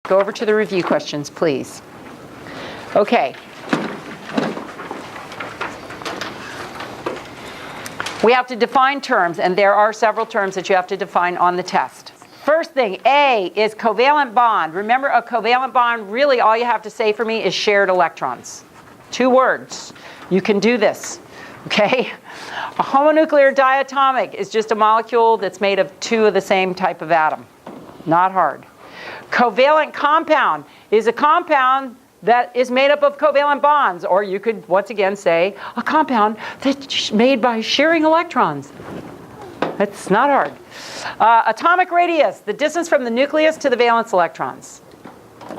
Go over to the review questions, please. Okay. We have to define terms, and there are several terms that you have to define on the test. First thing, A, is covalent bond. Remember, a covalent bond, really all you have to say for me is shared electrons. 2 words. You can do this, okay? A homonuclear diatomic is just a molecule that's made of 2 of the same type of atom. Not hard. Covalent compound is a compound that is made up of covalent bonds, or you could once again say a compound that's made by sharing electrons. That's not hard. Atomic radius, the distance from the nucleus to the valence electrons.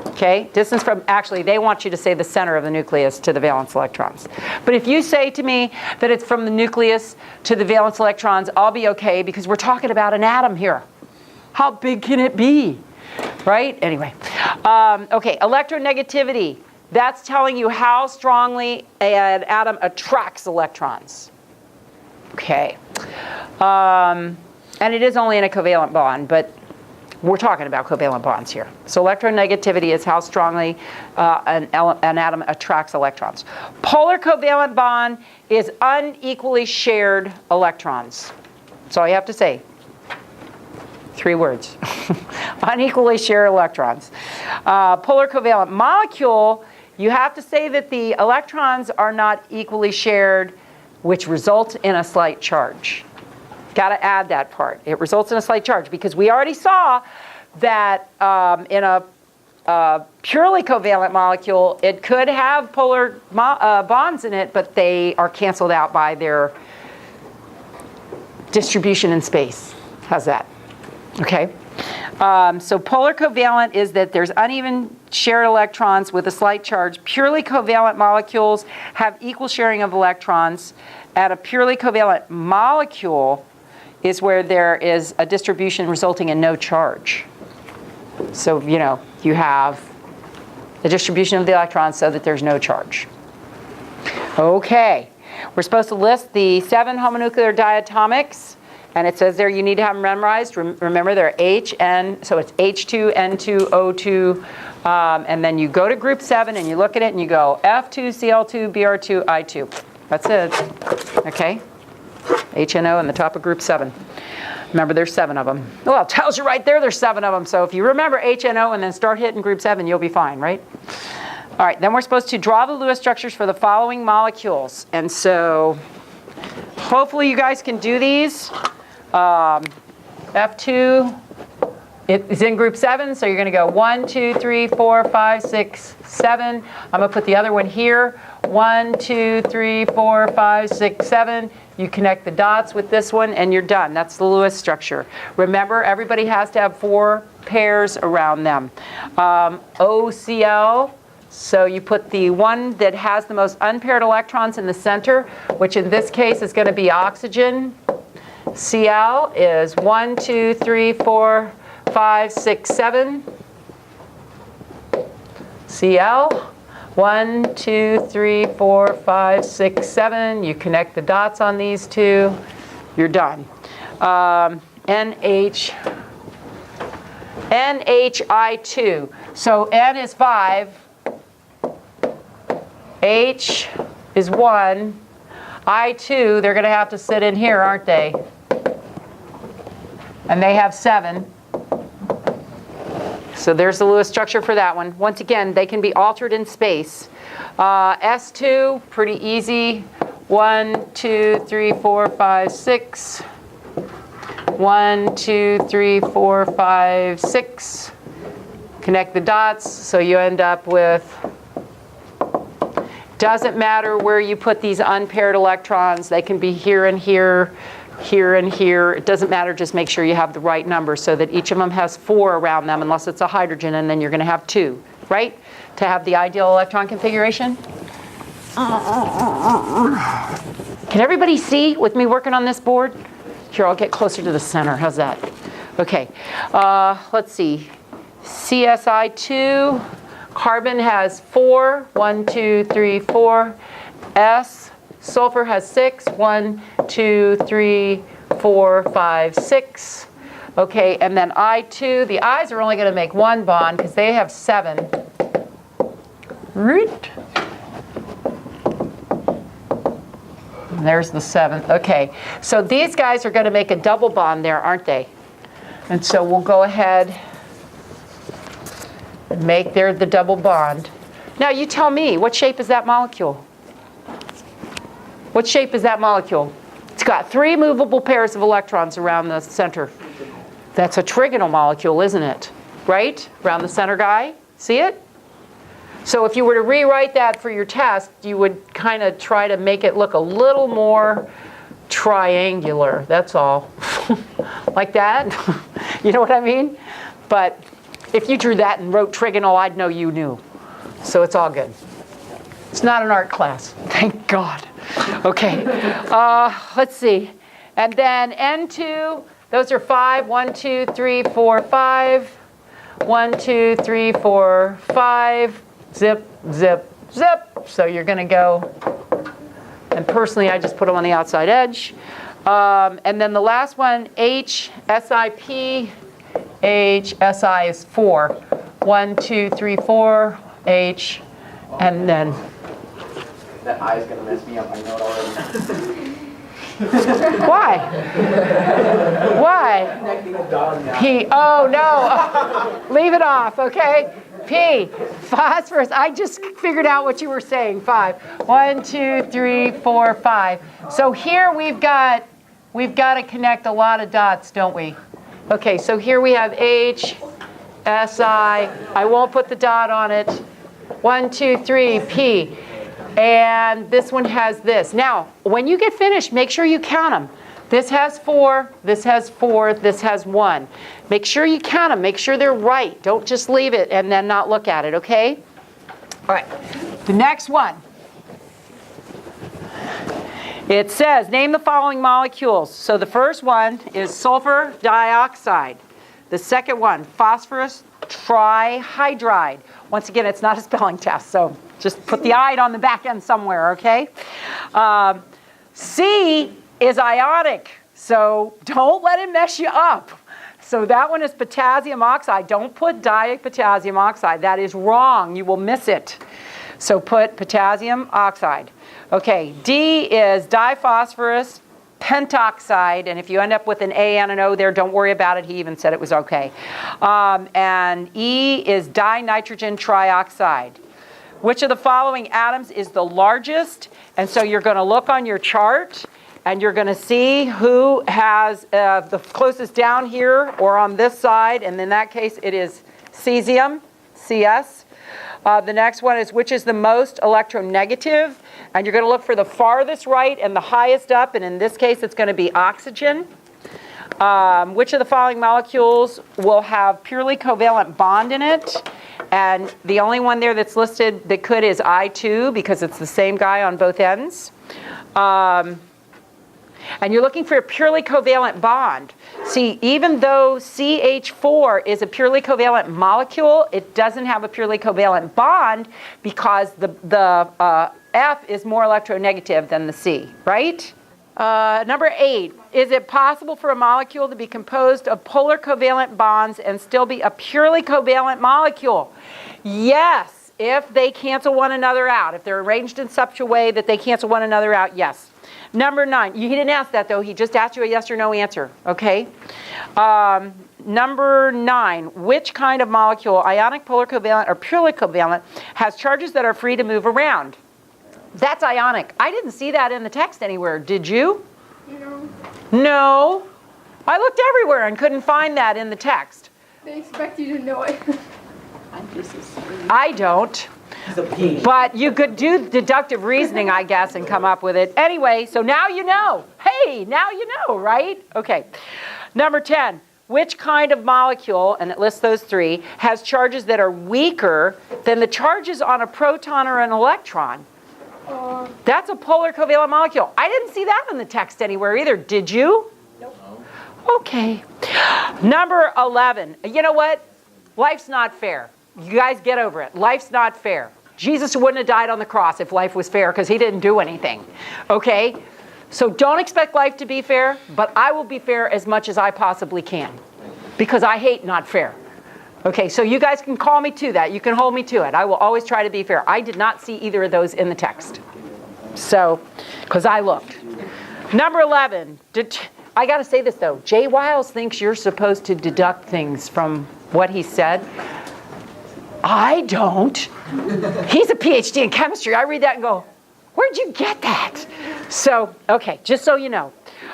Okay, distance from, actually they want you to say the center of the nucleus to the valence electrons. But if you say to me that it's from the nucleus to the valence electrons, I'll be okay because we're talking about an atom here. How big can it be? Right? Anyway. Okay, electronegativity. That's telling you how strongly an atom attracts electrons. Okay. And it is only in a covalent bond, but we're talking about covalent bonds here. So electronegativity is how strongly an atom attracts electrons. Polar covalent bond is unequally shared electrons. That's all you have to say. 3 words. Unequally shared electrons. Polar covalent molecule, you have to say that the electrons are not equally shared, which results in a slight charge. Got to add that part. It results in a slight charge because we already saw that in a purely covalent molecule, it could have polar bonds in it, but they are canceled out by their distribution in space. How's that? Okay. So polar covalent is that there's uneven shared electrons with a slight charge. Purely covalent molecules have equal sharing of electrons. And a purely covalent molecule is where there is a distribution resulting in no charge. So, you know, you have the distribution of the electrons so that there's no charge. Okay. We're supposed to list the 7 homonuclear diatomics. And it says there you need to have them memorized. Remember, they're H, N, so it's H2, N2, O2. And then you go to group 7 and you look at it and you go F2, Cl2, Br2, I2. That's it. Okay? HNO in the top of group 7. Remember, there's 7 of them. Well, it tells you right there there's 7 of them. So if you remember HNO and then start hitting group 7, you'll be fine, right? All right, then we're supposed to draw the Lewis structures for the following molecules. And so hopefully you guys can do these. F2 is in group 7, so you're going to go 1, 2, 3, 4, 5, 6, 7. I'm going to put the other one here. 1, 2, 3, 4, 5, 6, 7. You connect the dots with this one, and you're done. That's the Lewis structure. Remember, everybody has to have 4 pairs around them. OCl. So you put the one that has the most unpaired electrons in the center, which in this case is going to be oxygen. Cl is 1, 2, 3, 4, 5, 6, 7. Cl, 1, 2, 3, 4, 5, 6, 7. You connect the dots on these 2. You're done. NHI2. So N is 5. H is 1. I2, they're going to have to sit in here, aren't they? And they have 7. So there's the Lewis structure for that one. Once again, they can be altered in space. S2, pretty easy. 1, 2, 3, 4, 5, 6. 1, 2, 3, 4, 5, 6. Connect the dots, so you end up with, doesn't matter where you put these unpaired electrons. They can be here and here, here and here. It doesn't matter, just make sure you have the right number so that each of them has 4 around them, unless it's a hydrogen, and then you're going to have 2, right? To have the ideal electron configuration. Can everybody see with me working on this board? Here, I'll get closer to the center. How's that? Okay. Let's see. CSI2. Carbon has 4. 1, 2, 3, 4. S. Sulfur has 6. 1, 2, 3, 4, 5, 6. Okay, and then I2, the I's are only going to make one bond because they have 7. Root. There's the 7th. Okay, so these guys are going to make a double bond there, aren't they? And so we'll go ahead and make there the double bond. Now you tell me, what shape is that molecule? What shape is that molecule? It's got 3 movable pairs of electrons around the center. That's a trigonal molecule, isn't it? Right? Around the center guy. See it? So if you were to rewrite that for your test, you would kind of try to make it look a little more triangular. That's all. Like that. You know what I mean? But if you drew that and wrote trigonal, I'd know you knew. So it's all good. It's not an art class. Thank God. Okay. Let's see. And then N2, those are 5. 1, 2, 3, 4, 5. 1, 2, 3, 4, 5. Zip, zip, zip. So you're going to go, and personally I just put them on the outside edge. And then the last one, H, SIP, H, SI is 4. 1, 2, 3, 4, H, and then. That I is going to mess me up, I know it already. Why? Why? Connecting a dot now. P, oh no, leave it off, okay? P, phosphorus, I just figured out what you were saying, 5. 1, 2, 3, 4, 5. So here we've got to connect a lot of dots, don't we? Okay, so here we have H, SI, I won't put the dot on it. 1, 2, 3, P. And this one has this. Now, when you get finished, make sure you count them. This has 4, this has 4, this has 1. Make sure you count them. Make sure they're right. Don't just leave it and then not look at it, okay? All right, the next one. It says, name the following molecules. So the first one is sulfur dioxide. The second one, phosphorus trihydride. Once again, it's not a spelling test, so just put the "ide" on the back end somewhere, okay? C is ionic, so don't let it mess you up. So that one is potassium oxide. Don't put dipotassium oxide. That is wrong. You will miss it. So put potassium oxide. Okay, D is diphosphorus pentoxide, and if you end up with an A and an O there, don't worry about it. He even said it was okay. And E is dinitrogen trioxide. Which of the following atoms is the largest? And so you're going to look on your chart, and you're going to see who has the closest down here or on this side, and in that case it is cesium, CS. The next one is which is the most electronegative, and you're going to look for the farthest right and the highest up, and in this case it's going to be oxygen. Which of the following molecules will have purely covalent bond in it? And the only one there that's listed that could is I2 because it's the same guy on both ends. And you're looking for a purely covalent bond. See, even though CH4 is a purely covalent molecule, it doesn't have a purely covalent bond because the F is more electronegative than the C, right? Number 8, is it possible for a molecule to be composed of polar covalent bonds and still be a purely covalent molecule? Yes, if they cancel one another out. If they're arranged in such a way that they cancel one another out, yes. Number 9, he didn't ask that though, he just asked you a yes or no answer, okay? Number 9, which kind of molecule, ionic, polar covalent, or purely covalent, has charges that are free to move around? That's ionic. I didn't see that in the text anywhere. Did you? No. No. I looked everywhere and couldn't find that in the text. They expect you to know it. I don't. But you could do deductive reasoning, I guess, and come up with it. Anyway, so now you know. Hey, now you know, right? Okay. Number 10. Which kind of molecule, and it lists those 3, has charges that are weaker than the charges on a proton or an electron? That's a polar covalent molecule. I didn't see that in the text anywhere either. Did you? Nope. Okay. Number 11. You know what? Life's not fair. You guys get over it. Life's not fair. Jesus wouldn't have died on the cross if life was fair because he didn't do anything. Okay? So don't expect life to be fair, but I will be fair as much as I possibly can. because I hate not fair. Okay, so you guys can call me to that. You can hold me to it. I will always try to be fair. I did not see either of those in the text. So, because I looked. Number 11. I got to say this, though. Jay Wiles thinks you're supposed to deduct things from what he said. I don't. He's a PhD in chemistry. I read that and go, where'd you get that? So, okay, just so you know.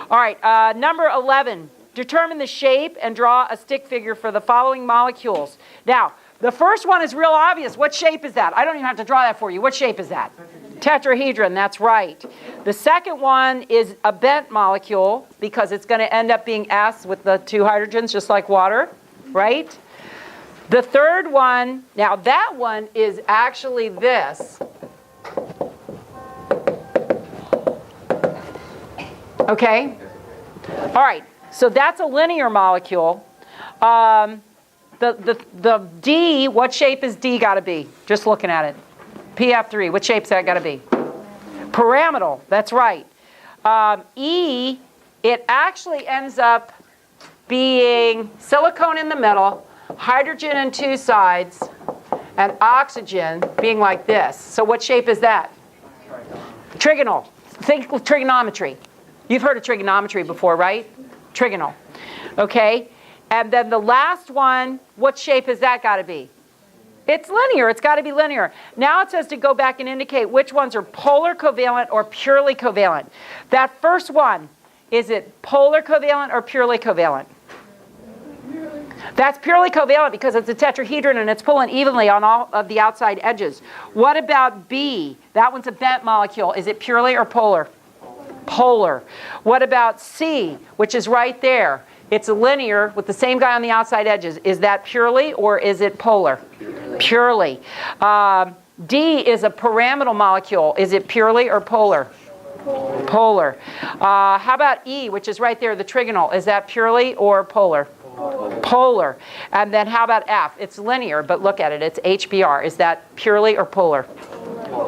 All right, number 11. Determine the shape and draw a stick figure for the following molecules. Now, the first one is real obvious. What shape is that? I don't even have to draw that for you. What shape is that? Tetrahedron, that's right. The second one is a bent molecule because it's going to end up being S with the 2 hydrogens, just like water, right? The third one, now that one is actually this. Okay? All right. So that's a linear molecule. The D, what shape is D got to be? Just looking at it. PF3, what shape's that got to be? Pyramidal, that's right. E, it actually ends up being silicone in the middle, hydrogen in 2 sides, and oxygen being like this. So what shape is that? Trigonal. Think of trigonometry. You've heard of trigonometry before, right? Trigonal. Okay? And then the last one, what shape has that got to be? It's linear. It's got to be linear. Now it says to go back and indicate which ones are polar covalent or purely covalent. That first one, is it polar covalent or purely covalent? That's purely covalent because it's a tetrahedron and it's pulling evenly on all of the outside edges. What about B? That one's a bent molecule. Is it purely or polar? Polar. What about C, which is right there? It's a linear with the same guy on the outside edges. Is that purely or is it polar? Purely. D is a pyramidal molecule. Is it purely or polar? Polar. How about E, which is right there, the trigonal? Is that purely or polar? Polar. And then how about F? It's linear, but look at it. It's HBr. Is that purely or polar?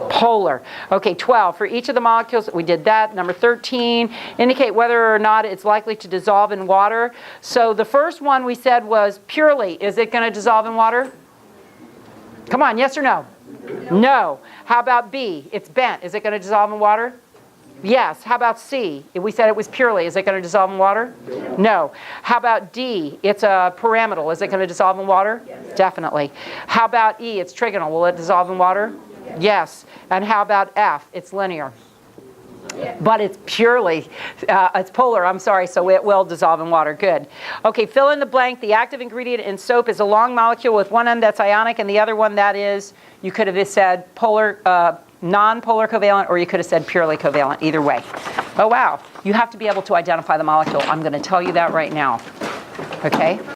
Polar. Okay, 12. For each of the molecules, we did that. Number 13, indicate whether or not it's likely to dissolve in water. So the first one we said was purely. Is it going to dissolve in water? Come on, yes or no? No. How about B? It's bent. Is it going to dissolve in water? Yes. How about C? We said it was purely. Is it going to dissolve in water? No. How about D? It's a pyramidal. Is it going to dissolve in water? Definitely. How about E? It's trigonal. Will it dissolve in water? Yes. And how about F? It's linear. But it's purely, it's polar, I'm sorry, so it will dissolve in water. Good. Okay, fill in the blank. The active ingredient in soap is a long molecule with one end that's ionic and the other one that is, you could have said polar, non-polar covalent, or you could have said purely covalent, either way. Oh, wow. You have to be able to identify the molecule. I'm going to tell you that right now. Okay?